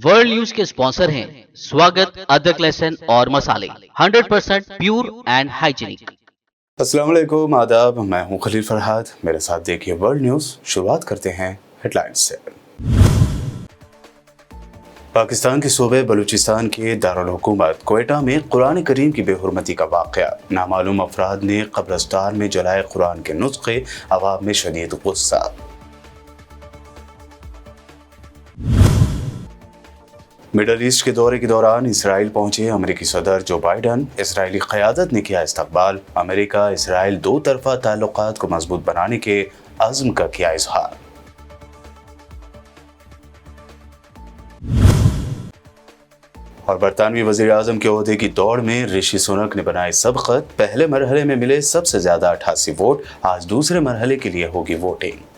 World news के sponsor हैं स्वागत, अदरक, लहसुन और मसाले 100% प्योर एंड हाइजीनिक। अस्सलाम वालेकुम, आदाब। मैं हूं खलील फरहाद। मेरे साथ देखिए वर्ल्ड न्यूज़। शुरुआत करते हैं हेडलाइंस से। पाकिस्तान के सूबे बलूचिस्तान के दारुल हुकूमत क्वेटा में कुरान करीम की बेहुरमती का वाक़या। नामालूम अफराद ने कब्रिस्तान में जलाए कुरान के नुस्खे, अवाम में शदीद गुस्सा। मिडल ईस्ट के दौरे के दौरान इसराइल पहुंचे अमेरिकी सदर जो बाइडन। इसराइली क़यादत ने किया इस्तकबाल। अमेरिका इसराइल दो तरफा ताल्लुकात को मजबूत बनाने के अज़्म का किया इजहार। और बरतानवी वज़ीर आज़म के ओहदे की दौड़ में ऋषि सुनक ने बनाए सबकत। पहले मरहले में मिले सबसे ज्यादा 88 वोट। आज दूसरे मरहले के लिए होगी वोटिंग।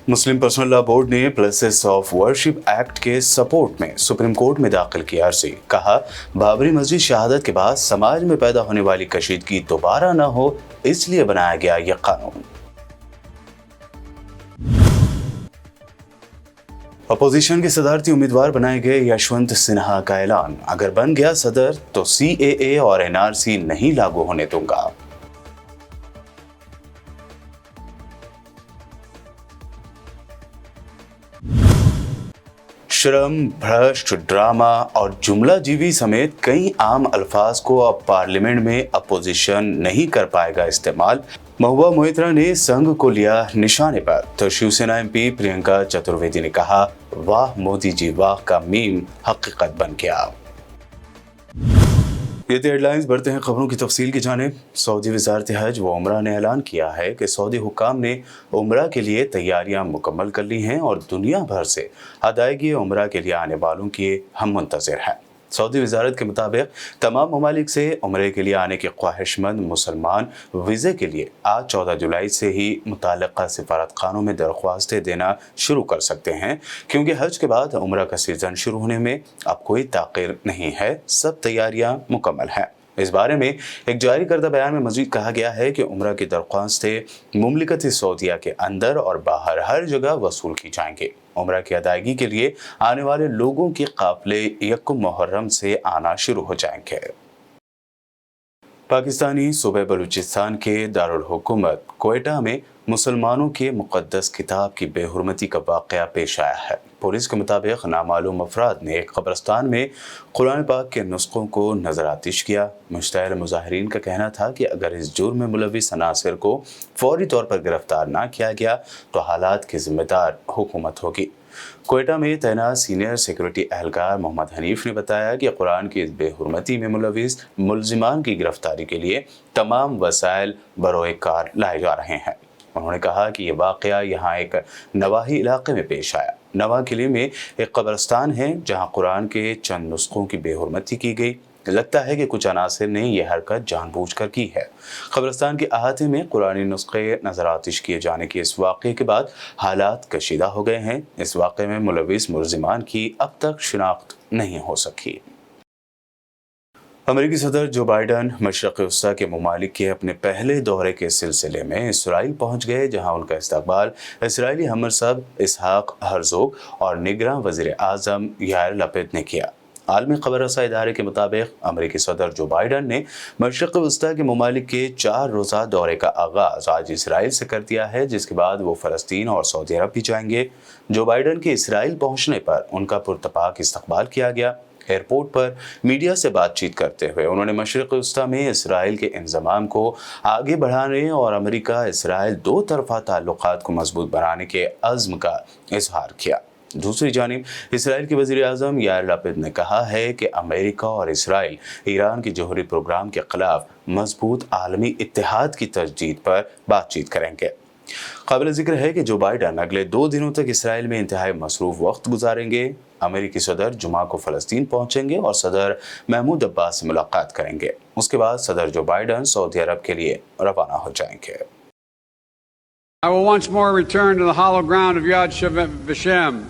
मुस्लिम पर्सनल लॉ बोर्ड ने प्लेसेस ऑफ वर्शिप एक्ट के सपोर्ट में सुप्रीम कोर्ट में दाखिल की अर्जी। कहा, बाबरी मस्जिद शहादत के बाद समाज में पैदा होने वाली कशीदगी दोबारा न हो, इसलिए बनाया गया यह कानून। अपोजिशन के सदारती उम्मीदवार बनाए गए यशवंत सिन्हा का ऐलान, अगर बन गया सदर तो CAA और NRC नहीं लागू होने दूंगा। श्रम, भ्रष्ट, ड्रामा और जुमला जीवी समेत कई आम अल्फाज को अब पार्लियामेंट में अपोजिशन नहीं कर पाएगा इस्तेमाल। महुआ मोइत्रा ने संघ को लिया निशाने पर, तो शिवसेना MP प्रियंका चतुर्वेदी ने कहा, वाह मोदी जी वाह का मीम हकीकत बन गया। ये थे हेडलाइंस। बढ़ते हैं खबरों की तफसील की जानिब। सऊदी वज़ारत हज व उमरा ने ऐलान किया है कि सऊदी हुक्काम ने उमरा के लिए तैयारियां मुकम्मल कर ली हैं और दुनिया भर से अदायगी उमरा के लिए आने वालों की हम मुंतज़िर हैं। सऊदी वज़ारत के मुताबिक तमाम ममालिक से उमरे के लिए आने के ख्वाहिशमंद मुसलमान वीज़े के लिए आज 14 जुलाई से ही मुताल्लिक़ा सिफारतखानों में दरख्वास्तें देना शुरू कर सकते हैं, क्योंकि हज के बाद उमरा का सीज़न शुरू होने में अब कोई ताक़ीर नहीं है। सब तैयारियां मुकम्मल हैं। इस बारे में एक जारी करदा बयान में मज़ीद कहा गया है कि उमरा की दरख्वास्तें मुमलिकत सऊदिया के अंदर और बाहर हर जगह वसूल की जाएंगी। उमरा की अदायगी के लिए आने वाले लोगों के काफ़िले 1 मुहर्रम से आना शुरू हो जाएंगे। पाकिस्तानी सूबे बलूचिस्तान के दारुल हुकूमत क्वेटा में मुसलमानों के मुक़द्दस किताब की बेहुरमती का वाक़या पेश आया है। पुलिस के मुताबिक नामालूम अफराद ने एक कब्रिस्तान में कुरान पाक के नुस्खों को नज़र आतिश किया। मुश्तइल मुज़ाहिरीन का कहना था कि अगर इस जुर्म में मुलविस अनासिर को फौरी तौर पर गिरफ्तार ना किया गया तो हालात की जिम्मेदार हुकूमत होगी। क्वेटा में तैनात सीनियर सिक्योरिटी एहलकार मोहम्मद हनीफ ने बताया कि कुरान की इस बेहुरमती में मुलविस मुलजिमान की गिरफ्तारी के लिए तमाम वसाइल बरोए कार लाए जा रहे हैं। उन्होंने कहा कि ये वाक़या यहाँ एक नवाही इलाके में पेश आया। नवा किले में एक कब्रिस्तान है जहाँ कुरान के चंद नुस्खों की बेहुरमती की गई। लगता है कि कुछ अनासिर ने यह हरकत जानबूझकर की है। कब्रिस्तान के अहाते में कुरानी नुस्खे नज़र आतिश किए जाने के इस वाक़े के बाद हालात कशीदा हो गए हैं। इस वाक़े में मुलविस मुलजिमान की अब तक शिनाख्त नहीं हो सकी। अमेरिकी सदर जो बाइडन मशरक़ वस्ता के ममालिक के अपने पहले दौरे के सिलसिले में इसराइल पहुँच गए, जहाँ उनका इस्तकबाल इसराइली हमसब इसहाक हर्ज़ोग और निगरान वज़ीर आज़म यार लपिद ने किया। आलमी खबर रसा इदारे के मुताबिक अमेरिकी सदर जो बाइडन ने मशरक़ वस्ता के ममालिक के 4 रोज़ा दौरे का आगाज़ आज इसराइल से कर दिया है, जिसके बाद वो फ़लस्तीन और सऊदी अरब भी जाएंगे। जो बाइडन के इसराइल पहुँचने पर उनका पुरतपाक इस्तकबाल किया गया। एयरपोर्ट पर मीडिया से बातचीत करते हुए उन्होंने मशरिक़ वस्ता में इसराइल के इंज़माम को आगे बढ़ाने और अमेरिका इसराइल दो तरफा ताल्लुकात को मजबूत बनाने के अज़्म का इजहार किया। दूसरी जानिब इसराइल के वज़ीर आज़म यार लपिद ने कहा है कि अमेरिका और इसराइल ईरान के जौहरी प्रोग्राम के खिलाफ मजबूत आलमी इत्तेहाद की तजदीद पर बातचीत करेंगे। काबिल जिक्र है कि जो बाइडन अगले 2 दिनों तक इसराइल में इंतहाई मसरूफ वक्त गुजारेंगे। अमेरिकी सदर जुमा को फ़लस्तीन पहुंचेंगे और सदर महमूद अब्बास से मुलाकात करेंगे। उसके बाद सदर जो बाइडन सऊदी अरब के लिए रवाना हो जाएंगे। I will once more return to the hollow ground of Yad Vashem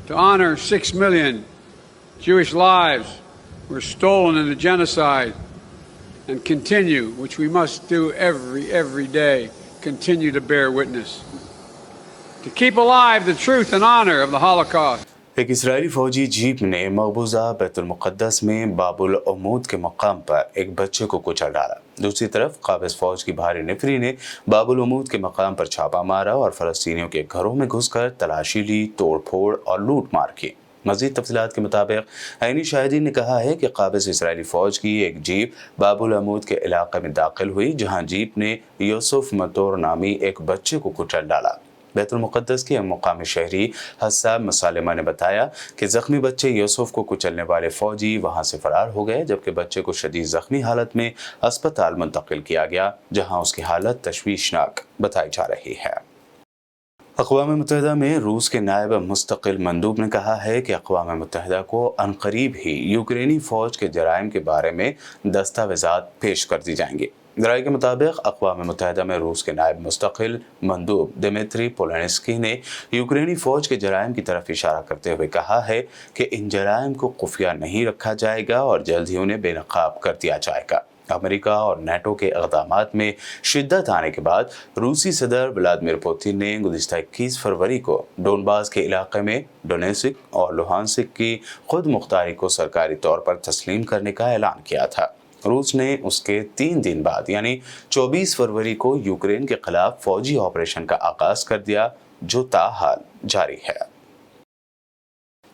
to honor 6 million Jewish lives were stolen in the genocide and continue, which we must do every day, continue to bear witness. To keep alive the truth and honor of the Holocaust. एक Israeli फौजी jeep ने मकबूजा बैतुल मुक़द्दस में बाबुल उमूद के मकाम पर एक बच्चे को कुचल डाला। दूसरी तरफ काबिज़ फौज की भारी निफरी ने बाबुल उमूद के मकाम पर छापा मारा और फ़लस्तीनियों के घरों में घुसकर तलाशी ली, तोड़-फोड़ और लूट मार की। मज़ीद तफ़सीलात के मुताबिक ऐनी शाहिदीन ने कहा है कि काबिज़ इसराइली फ़ौज की एक जीप बाबुल उमूद के इलाके में दाखिल हुई, जहाँ जीप ने यूसुफ मतोर नामी एक बच्चे को कुचल डाला। बैतुल मुक़द्दस के मुकामी शहरी हस्साब मसालिमा ने बताया कि ज़ख्मी बच्चे यूसुफ को कुचलने वाले फ़ौजी वहां से फ़रार हो गए, जबकि बच्चे को शदीद ज़ख्मी हालत में अस्पताल मुंतकिल किया गया, जहां उसकी हालत तशवीशनाक बताई जा रही है। अक़वाम मुत्तहिदा में रूस के नायब मुस्तकिल मंदूब ने कहा है कि अक़वाम मुत्तहिदा को अनक़रीब ही यूक्रेनी फ़ौज के जराइम के बारे में दस्तावेज़ात पेश कर दी जाएंगे। ज़राए के मुताबिक अक़वाम मुत्तहिदा में रूस के नायब मुस्तकिल मंदूब दिमित्री पोलेंस्की ने यूक्रेनी फ़ौज के जराइम की तरफ इशारा करते हुए कहा है कि इन जराइम को खुफिया नहीं रखा जाएगा और जल्द ही उन्हें बेनकाब कर दिया जाएगा। अमेरिका और नेटो के इक़दामात में शिद्दत आने के बाद रूसी सदर व्लादिमीर पुतिन ने गुज़िश्ता 21 फरवरी को डोनबास के इलाके में डोनेत्स्क और लुहानस्क की खुद मुख्तारी को सरकारी तौर पर तस्लीम करने का ऐलान किया था। रूस ने उसके 3 दिन बाद यानी 24 फरवरी को यूक्रेन के खिलाफ फौजी ऑपरेशन का आगाज कर दिया, जो ताहाल जारी है।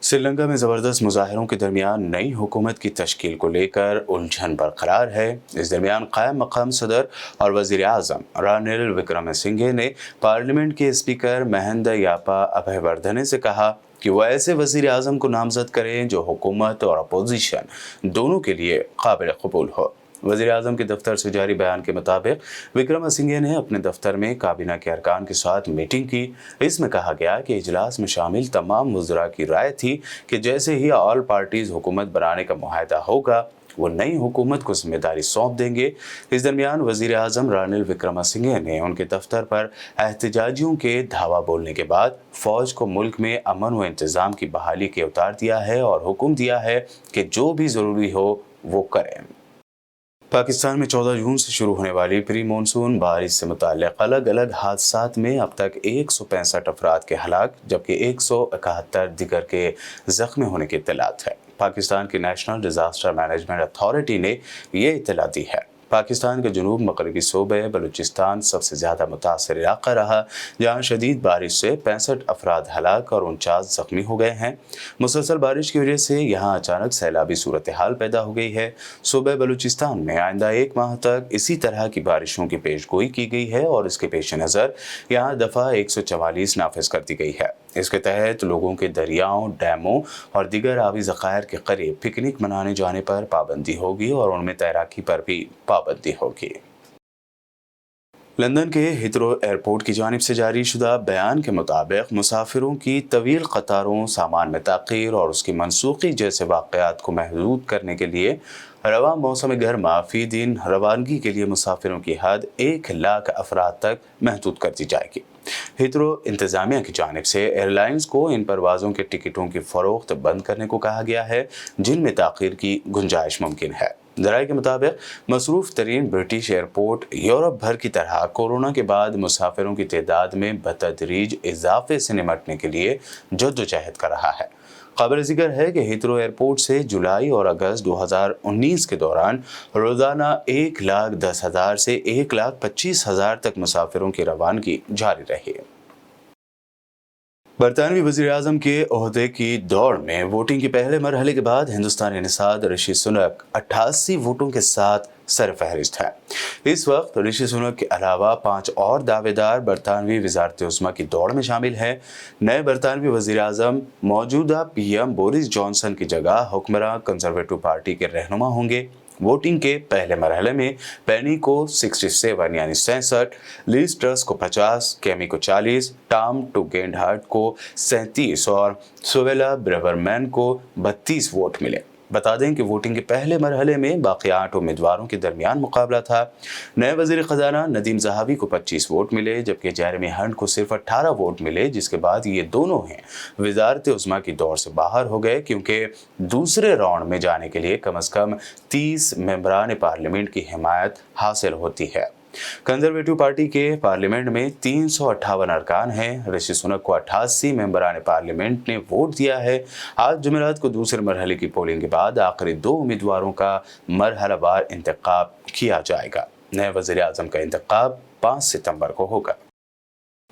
श्रीलंका में ज़बरदस्त मुजाहिरों के दरमियान नई हुकूमत की तश्कील को लेकर उलझन बरकरार है। इस दरमियान कायम मकाम सदर और वज़ीर आज़म रानिल विक्रमसिंघे ने पार्लियामेंट के स्पीकर महिंद यापा अभयवर्धने से कहा कि वह ऐसे वज़ीर आज़म को नामज़द करें जो हुकूमत और अपोजिशन दोनों के लिए काबिल कबूल हो। वज़ीर आज़म के दफ्तर से जारी बयान के मुताबिक विक्रमसिंघे ने अपने दफ्तर में काबीना के अरकान के साथ मीटिंग की। इसमें कहा गया कि इजलास में शामिल तमाम वज़रा की राय थी कि जैसे ही ऑल पार्टीज़ हुकूमत बनाने का मुआहदा होगा, वो नई हुकूमत को जिम्मेदारी सौंप देंगे। इस दरमियान वज़ीर आज़म रानिल विक्रमसिंघे ने उनके दफ्तर पर एहतजाजियों के धावा बोलने के बाद फ़ौज को मुल्क में अमन व इंतज़ाम की बहाली के उतार दिया है और हुक्म दिया है कि जो भी ज़रूरी हो वो करें। पाकिस्तान में 14 जून से शुरू होने वाली प्री मानसून बारिश से मुताल्लिक़ अलग अलग हादसात में अब तक 165 अफराद के हलाक जबकि 171 दिगर के ज़ख्मी होने की इत्तलात है। पाकिस्तान की नेशनल डिज़ास्टर मैनेजमेंट अथॉरिटी ने ये इत्तला दी है। पाकिस्तान के जनूब मगरबी सूबे बलूचिस्तान सबसे ज़्यादा मुतासर इलाका रहा, जहाँ शदीद बारिश से 65 अफराद हलाक और 49 ज़ख्मी हो गए हैं। मुसलसल बारिश की वजह से यहाँ अचानक सैलाबी सूरत हाल पैदा हो गई है। सूबे बलूचिस्तान में आइंदा 1 माह तक इसी तरह की बारिशों की पेशगोई की गई है और इसके पेश नज़र यहाँ दफ़ा 144 नाफिज कर दी गई है। इसके तहत लोगों के दरियाओं, डैमों और दीगर आबी ज़खायर के करीब पिकनिक मनाने जाने पर पाबंदी होगी और उनमें तैराकी पर भी पाबंदी होगी। लंदन के हिथरो एयरपोर्ट की जानिब से जारी शुदा बयान के मुताबिक मुसाफिरों की तवील कतारों, सामान में ताख़ीर और उसकी मनसूखी जैसे वाक़यात को महदूद करने के लिए रवा मौसम गर्मा फ़ी दिन रवानगी के लिए मुसाफिरों की हद 1 लाख अफराद तक महदूद कर दी जाएगी। हिथरो इंतज़ामिया की जानिब से एयरलाइंस को इन परवाज़ों के टिकटों की फ़रोख्त बंद करने को कहा गया है जिनमें ताख़ीर की गुंजाइश मुमकिन है। ज़राए के मुताबिक मसरूफ़ तरीन ब्रिटिश एयरपोर्ट यूरोप भर की तरह कोरोना के बाद मुसाफिरों की तादाद में बतदरीज इजाफे से निमटने के लिए जद्दोजहद कर रहा है। काबिल ज़िक्र है कि हिथरो एयरपोर्ट से जुलाई और अगस्त 2019 के दौरान रोज़ाना 1,10,000 से 1,25,000 तक मुसाफिरों की रवानगी जारी रही। बरतानवी वज़ीर आज़म के ओहदे की दौड़ में वोटिंग के पहले मरहले के बाद हिंदुस्तानी निसाद ऋषि सुनक 88 वोटों के साथ सरफहरिस्त है। इस वक्त ऋषि सुनक के अलावा 5 और दावेदार बरतानवी वज़ारत उज़्मा की दौड़ में शामिल हैं। नए बरतानवी वज़ीर आज़म मौजूदा PM बोरिस जॉनसन की जगह हुक्मरान कंजर्वेटिव पार्टी के रहनुमा होंगे। वोटिंग के पहले मरहले में पेनी को 67 यानी 67, लीज ट्रस को 50, केमी को 40, टॉम टुगेंडहार्ट को 37 और सुवेला ब्रेवरमैन को 32 वोट मिले। बता दें कि वोटिंग के पहले मरहले में बाकी 8 उम्मीदवारों के दरमियान मुकाबला था। नए वज़ीर ख़ज़ाना नदीम ज़हाबी को 25 वोट मिले, जबकि जेरेमी हंट को सिर्फ 18 वोट मिले, जिसके बाद ये दोनों हैं वज़ारत उज़्मा की दौड़ से बाहर हो गए, क्योंकि दूसरे राउंड में जाने के लिए कम से कम 30 मेंबरान पार्लियामेंट की हिमायत हासिल होती है। कंजर्वेटिव पार्टी के पार्लियामेंट में 358 अरकान हैं। ऋषि सुनक को 88 मेंबरान पार्लियामेंट ने वोट दिया है। आज जुमेरात को दूसरे मरहले की पोलिंग के बाद आखिरी 2 उम्मीदवारों का मरहलावार इंतखाब किया जाएगा। नए वज़ीर आज़म का इंतखाब 5 सितंबर को होगा।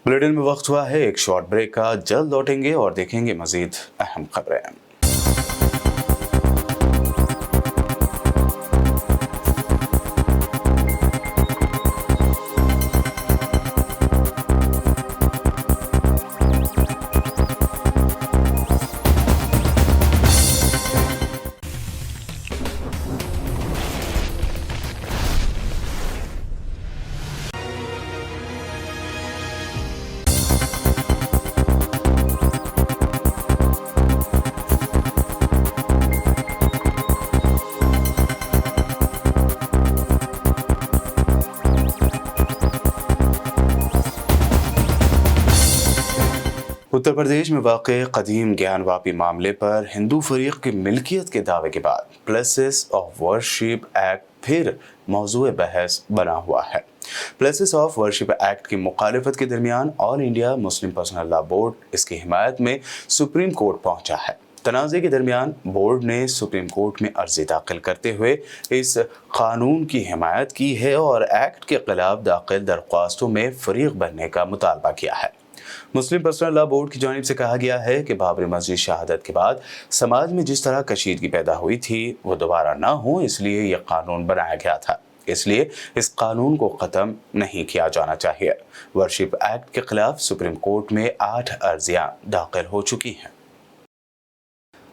बुलेटिन में वक्त हुआ है एक शॉर्ट ब्रेक का। जल्द लौटेंगे और देखेंगे मजीद अहम खबरें। उत्तर प्रदेश में वाक़े कदीम ज्ञानवापी मामले पर हिंदू फरीक की मिल्कियत के दावे के बाद प्लेसेस ऑफ वर्शिप एक्ट फिर मौजूए बहस बना हुआ है। प्लेसेस ऑफ वर्शिप एक्ट की मुखालिफत के दरमियान all India Muslim personal law board इसकी हिमायत में सुप्रीम कोर्ट पहुंचा है। तनाज़े के दरमियान बोर्ड ने सुप्रीम कोर्ट में अर्जी दाखिल करते हुए इस कानून की हिमायत की है और एक्ट के खिलाफ दाखिल दरख्वास्तों में फरीक बनने का मुतालबा किया है। मुस्लिम पर्सनल लॉ बोर्ड की जानिब से कहा गया है कि बाबरी मस्जिद शहादत के बाद समाज में जिस तरह कशीदगी पैदा हुई थी वो दोबारा ना हो, इसलिए यह कानून बनाया गया था। इसलिए इस कानून को ख़त्म नहीं किया जाना चाहिए। वर्शिप एक्ट के खिलाफ सुप्रीम कोर्ट में 8 अर्जियां दाखिल हो चुकी हैं।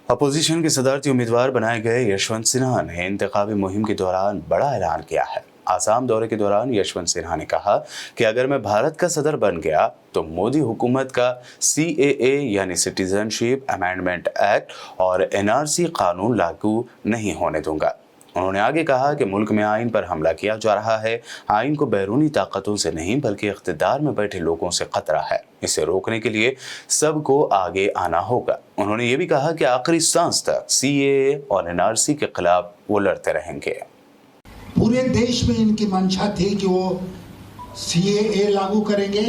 अपोजिशन के सदारती उम्मीदवार बनाए गए यशवंत सिन्हा ने इंतखाबी मुहिम के दौरान बड़ा ऐलान किया है। आसाम दौरे के दौरान यशवंत सिन्हा ने कहा कि अगर मैं भारत का सदर बन गया तो मोदी हुकूमत का CAA यानी सिटीजनशिप अमेंडमेंट एक्ट और NRC कानून लागू नहीं होने दूंगा। उन्होंने आगे कहा कि मुल्क में आइन पर हमला किया जा रहा है। आइन को बैरूनी ताकतों से नहीं बल्कि इख्तिदार में बैठे लोगों से खतरा है। इसे रोकने के लिए सबको आगे आना होगा। उन्होंने ये भी कहा कि आखिरी सांस तक CAA और NRC के खिलाफ वो लड़ते रहेंगे। पूरे देश में इनकी मंशा थी कि वो CAA लागू करेंगे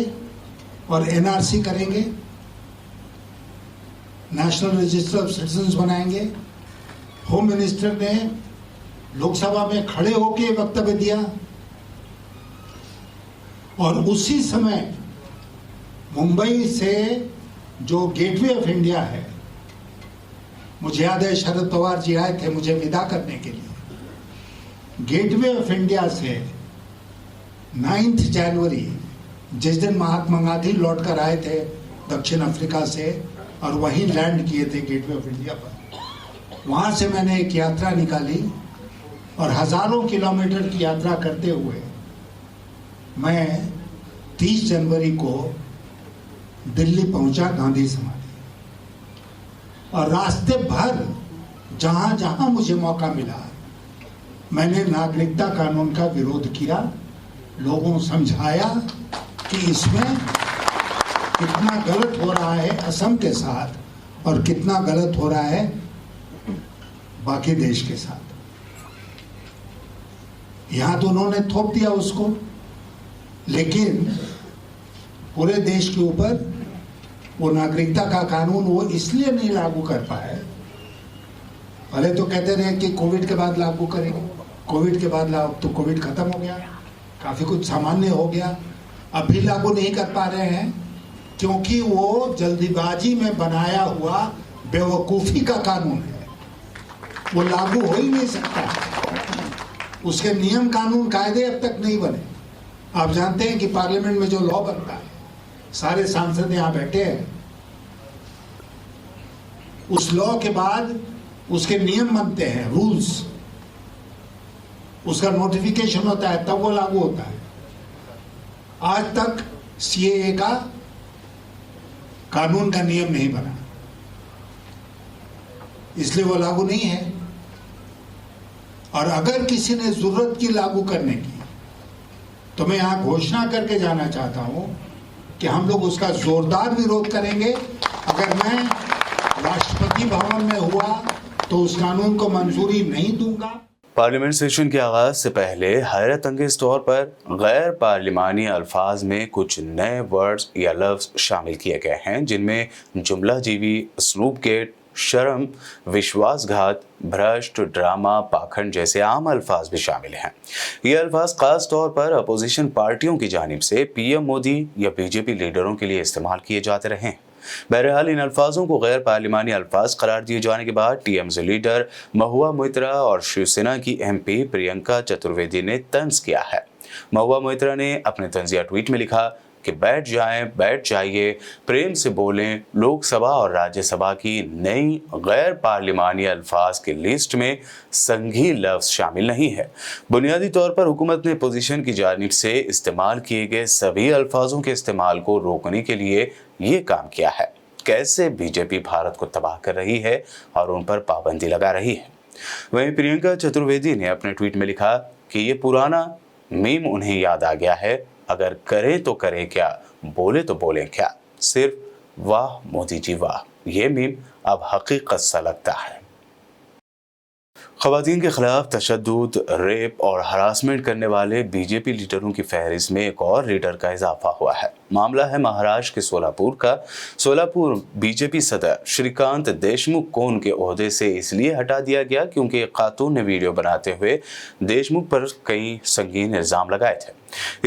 और NRC करेंगे, नेशनल रजिस्टर ऑफ सिटीजन्स बनाएंगे। होम मिनिस्टर ने लोकसभा में खड़े होकर वक्तव्य दिया और उसी समय मुंबई से जो गेटवे ऑफ इंडिया है, मुझे याद है शरद पवार जी आए थे मुझे विदा करने के लिए। गेटवे ऑफ इंडिया से 9 जनवरी, जिस दिन महात्मा गांधी लौटकर आए थे दक्षिण अफ्रीका से और वहीं लैंड किए थे गेटवे ऑफ इंडिया पर, वहां से मैंने एक यात्रा निकाली और हजारों किलोमीटर की यात्रा करते हुए मैं 30 जनवरी को दिल्ली पहुंचा गांधी समाधि। और रास्ते भर जहां जहां मुझे मौका मिला मैंने नागरिकता कानून का विरोध किया, लोगों को समझाया कि इसमें कितना गलत हो रहा है असम के साथ और कितना गलत हो रहा है बाकी देश के साथ। यहां तो उन्होंने थोप दिया उसको, लेकिन पूरे देश के ऊपर वो नागरिकता का कानून वो इसलिए नहीं लागू कर पाए। पहले तो कहते रहे कि कोविड के बाद लागू करेंगे, कोविड के बाद लागू, तो कोविड खत्म हो गया, काफी कुछ सामान्य हो गया, अब भी लागू नहीं कर पा रहे हैं क्योंकि वो जल्दीबाजी में बनाया हुआ बेवकूफी का कानून है, वो लागू हो ही नहीं सकता। उसके नियम कानून कायदे अब तक नहीं बने। आप जानते हैं कि पार्लियामेंट में जो लॉ बनता है, सारे सांसद यहां बैठे हैं, उस लॉ के बाद उसके नियम बनते हैं, रूल्स, उसका नोटिफिकेशन होता है, तब वो लागू होता है। आज तक CAA का कानून का नियम नहीं बना, इसलिए वो लागू नहीं है। और अगर किसी ने जरूरत की लागू करने की, तो मैं यहां घोषणा करके जाना चाहता हूं कि हम लोग उसका जोरदार विरोध करेंगे। अगर मैं राष्ट्रपति भवन में हुआ तो उस कानून को मंजूरी नहीं दूंगा। पार्लियामेंट सेशन के आगाज से पहले हैरत अंगेज तौर पर गैर पार्लिमानी अल्फाज में कुछ नए वर्ड्स या लफ्ज शामिल किए गए हैं, जिनमें जुमला जीवी, स्नूप गेट, शर्म, विश्वासघात, भ्रष्ट, ड्रामा, पाखंड जैसे आम अल्फाज भी शामिल हैं। ये अल्फाज खास तौर पर अपोजिशन पार्टियों की जानिब से पीएम मोदी या बीजेपी लीडरों के लिए इस्तेमाल किए जाते रहे हैं। बहरहाल इन अल्फाजों को गैर पार्लिमानी अल्फाज करार दिए जाने के बाद टीएमसी लीडर महुआ मोइत्रा और शिवसेना की एमपी प्रियंका चतुर्वेदी ने तंज किया है। महुआ मोइत्रा ने अपने तंजिया ट्वीट में लिखा कि बैठ जाइए, प्रेम से बोलें। लोकसभा और राज्यसभा की नई गैर पार्लिमानी अल्फाज की लिस्ट में संघी लफ्ज शामिल नहीं है। बुनियादी तौर पर हुकूमत ने पोजीशन की जानिब से इस्तेमाल किए गए सभी अल्फाजों के इस्तेमाल को रोकने के लिए ये काम किया है। कैसे बीजेपी भारत को तबाह कर रही है और उन पर पाबंदी लगा रही है। वहीं प्रियंका चतुर्वेदी ने अपने ट्वीट में लिखा कि ये पुराना मीम उन्हें याद आ गया है, अगर करें तो करें क्या, बोले तो बोलें क्या, सिर्फ वाह मोदी जी वाह। ये मीम अब हकीकत सा लगता है। ख़वातीन के खिलाफ तशद्दुद, रेप और हरासमेंट करने वाले बीजेपी लीडरों की फहरिस्त में एक और लीडर का इजाफा हुआ है। मामला है महाराष्ट्र के सोलापुर का। सोलापुर बीजेपी सदर श्रीकांत देशमुख को उनके ओहदे से इसलिए हटा दिया गया क्योंकि एक खातून ने वीडियो बनाते हुए देशमुख पर कई संगीन इल्जाम लगाए थे।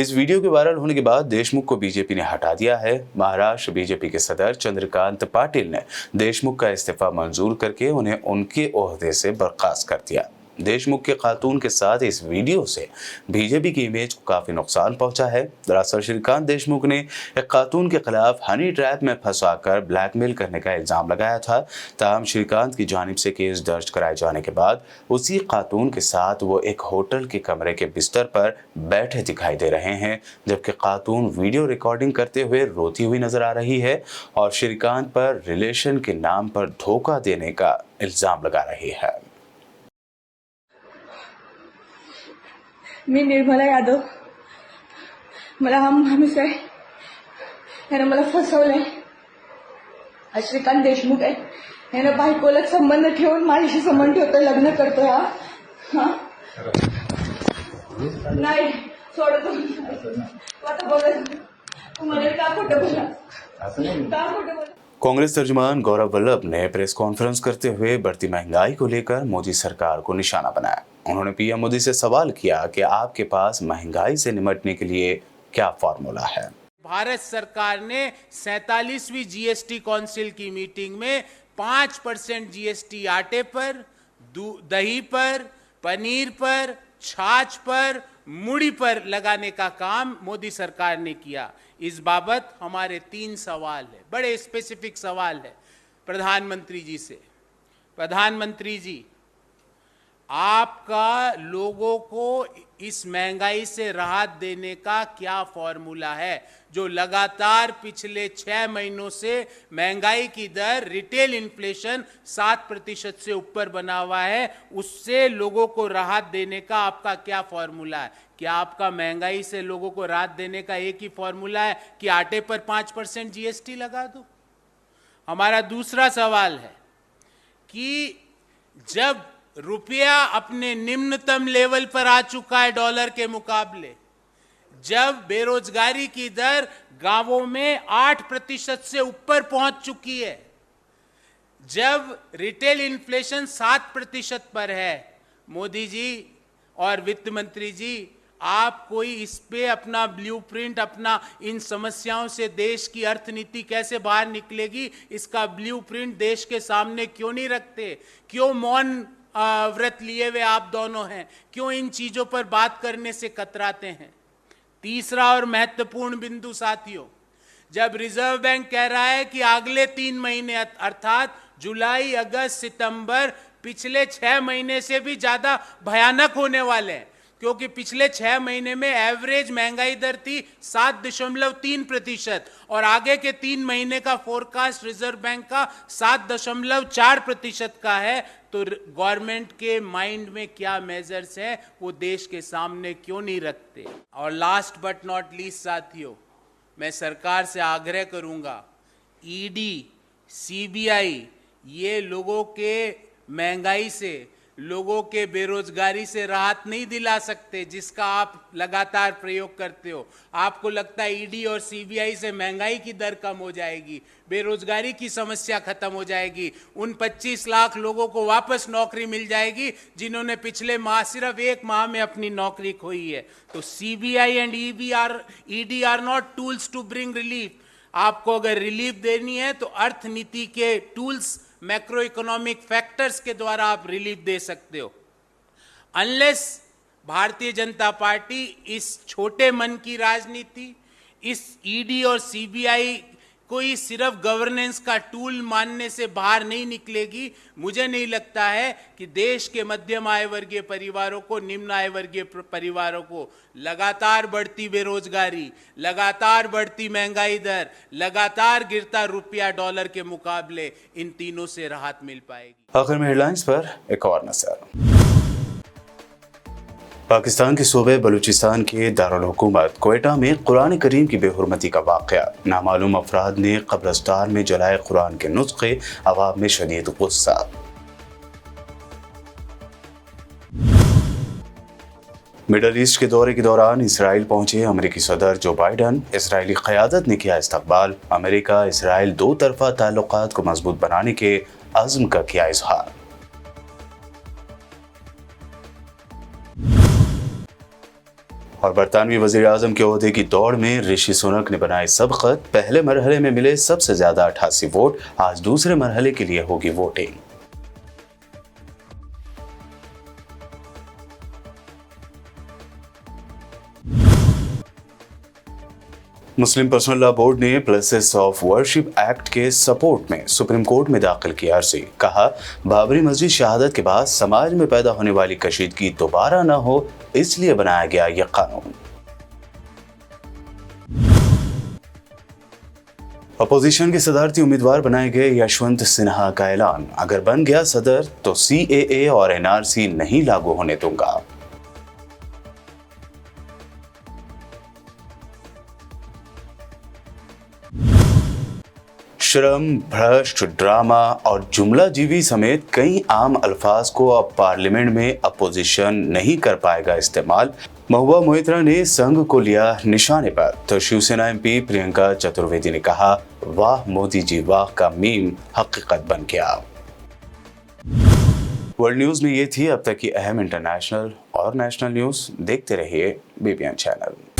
इस वीडियो के वायरल होने के बाद देशमुख को बीजेपी ने हटा दिया है। महाराष्ट्र बीजेपी के सदर चंद्रकांत पाटिल ने देशमुख का इस्तीफा मंजूर करके उन्हें उनके ओहदे से बर्खास्त कर दिया। देशमुख के खातून के साथ इस वीडियो से बीजेपी की इमेज को काफी नुकसान पहुंचा है। दरअसल श्रीकांत देशमुख ने एक खातून के खिलाफ हनी ट्रैप में फंसाकर ब्लैकमेल करने का इल्जाम लगाया था। ताहम श्रीकांत की जानिब से केस दर्ज कराए जाने के बाद उसी खातून के साथ वो एक होटल के कमरे के बिस्तर पर बैठे दिखाई दे रहे हैं, जबकि खातून वीडियो रिकॉर्डिंग करते हुए रोती हुई नजर आ रही है और श्रीकांत पर रिलेशन के नाम पर धोखा देने का इल्जाम लगा रही है। मी निर्मला यादव, मला हा माणूस आहे, यानं मला फसवलंय। हा श्रीकांत देशमुख आहे, यानं बायकोला संबंध ठेवून माझ्याशी संबंध ठेवतोय, लग्न करतोय। हा नाही सोडतो, आता बोलत तुम्हाला का खोटं बोला, का खोटं बोला। कांग्रेस तर्जुमान गौरव वल्लभ ने प्रेस कॉन्फ्रेंस करते हुए बढ़ती महंगाई को लेकर मोदी सरकार को निशाना बनाया। उन्होंने पीएम मोदी से सवाल किया कि आपके पास महंगाई से निपटने के लिए क्या फॉर्मूला है। भारत सरकार ने 47वीं जीएसटी काउंसिल की मीटिंग में 5% जीएसटी आटे पर, दही पर, पनीर पर, छाछ पर, मूढ़ी पर लगाने का काम मोदी सरकार ने किया। इस बाबत हमारे 3 सवाल है, बड़े स्पेसिफिक सवाल है प्रधानमंत्री जी से। प्रधानमंत्री जी, आपका लोगों को इस महंगाई से राहत देने का क्या फॉर्मूला है, जो लगातार पिछले 6 महीनों से महंगाई की दर, रिटेल इन्फ्लेशन 7% से ऊपर बना हुआ है, उससे लोगों को राहत देने का आपका क्या फॉर्मूला है? क्या आपका महंगाई से लोगों को राहत देने का एक ही फॉर्मूला है कि आटे पर 5% जीएसटी लगा दो? हमारा दूसरा सवाल है कि जब रुपया अपने निम्नतम लेवल पर आ चुका है डॉलर के मुकाबले, जब बेरोजगारी की दर गांवों में 8% से ऊपर पहुंच चुकी है, जब रिटेल इन्फ्लेशन 7% पर है, मोदी जी और वित्त मंत्री जी, आप कोई इस पे अपना ब्लूप्रिंट, अपना इन समस्याओं से देश की अर्थनीति कैसे बाहर निकलेगी, इसका ब्लूप्रिंट देश के सामने क्यों नहीं रखते? क्यों मौन व्रत लिए हुए आप दोनों हैं? क्यों इन चीजों पर बात करने से कतराते हैं? तीसरा और महत्वपूर्ण बिंदु साथियों, जब रिजर्व बैंक कह रहा है कि अगले 3 महीने अर्थात जुलाई, अगस्त, सितंबर पिछले 6 महीने से भी ज्यादा भयानक होने वाले हैं, क्योंकि पिछले 6 महीने में एवरेज महंगाई दर थी 7.3% और आगे के 3 महीने का फोरकास्ट रिजर्व बैंक का 7.4% का है, तो गवर्नमेंट के माइंड में क्या मेजर्स हैं वो देश के सामने क्यों नहीं रखते। और लास्ट बट नॉट लीस्ट साथियों, मैं सरकार से आग्रह करूंगा, ईडी, सीबीआई ये लोगों के महंगाई से, लोगों के बेरोजगारी से राहत नहीं दिला सकते जिसका आप लगातार प्रयोग करते हो। आपको लगता है ईडी और सीबीआई से महंगाई की दर कम हो जाएगी, बेरोजगारी की समस्या खत्म हो जाएगी, उन 25 लाख लोगों को वापस नौकरी मिल जाएगी जिन्होंने पिछले माह, सिर्फ 1 माह में अपनी नौकरी खोई है। तो CBI and ED are not tools to bring relief. आपको अगर रिलीफ देनी है तो अर्थनीति के टूल्स, मैक्रो इकोनॉमिक फैक्टर्स के द्वारा आप रिलीफ दे सकते हो। अनलेस भारतीय जनता पार्टी इस छोटे मन की राजनीति, इस ईडी और सीबीआई को ही सिर्फ गवर्नेंस का टूल मानने से बाहर नहीं निकलेगी, मुझे नहीं लगता है कि देश के मध्यम आय वर्गीय परिवारों को, निम्न आय वर्गीय परिवारों को लगातार बढ़ती बेरोजगारी, लगातार बढ़ती महंगाई दर, लगातार गिरता रुपया डॉलर के मुकाबले, इन तीनों से राहत मिल पाएगी। आखिर में हेडलाइंस पर एक और नजर। पाकिस्तान के सूबे बलूचिस्तान के दारुल हुकूमत क्वेटा में कुरान करीम की बेहुरमती का वाक़या। नामालूम अफराद ने कब्रिस्तान में जलाए कुरान के नुस्खे, अवाम में शदीद गुस्सा। मिडल ईस्ट के दौरे के दौरान इसराइल पहुंचे अमेरिकी सदर जो बाइडन। इसराइली क़यादत ने किया इस्तकबाल। अमेरिका इसराइल दो तरफा ताल्लुकात को मजबूत बनाने के अज़्म का किया इजहार। और बरतानवी वज़ीर आज़म के ओहदे की दौड़ में ऋषि सुनक ने बनाए सबकत। पहले मरहले में मिले सबसे ज्यादा 88 वोट। आज दूसरे मरहले के लिए होगी वोटिंग। मुस्लिम पर्सनल लॉ बोर्ड ने प्लेसेस ऑफ वर्शिप एक्ट के सपोर्ट में सुप्रीम कोर्ट में दाखिल की अर्जी। कहा, बाबरी मस्जिद शहादत के बाद समाज में पैदा होने वाली कशीदगी दोबारा न हो, इसलिए बनाया गया यह कानून। अपोजिशन के सदारती उम्मीदवार बनाए गए यशवंत सिन्हा का ऐलान, अगर बन गया सदर तो CAA और NRC नहीं लागू होने दूंगा। शर्म, भ्रष्ट, ड्रामा और जुमला जीवी समेत कई आम अल्फाज को अब पार्लियामेंट में अपोजिशन नहीं कर पाएगा इस्तेमाल। महुआ मोइत्रा ने संघ को लिया निशाने पर, तो शिवसेना MP प्रियंका चतुर्वेदी ने कहा, वाह मोदी जी वाह का मीम हकीकत बन गया। वर्ल्ड न्यूज में ये थी अब तक की अहम इंटरनेशनल और नेशनल न्यूज। देखते रहिए BBN चैनल।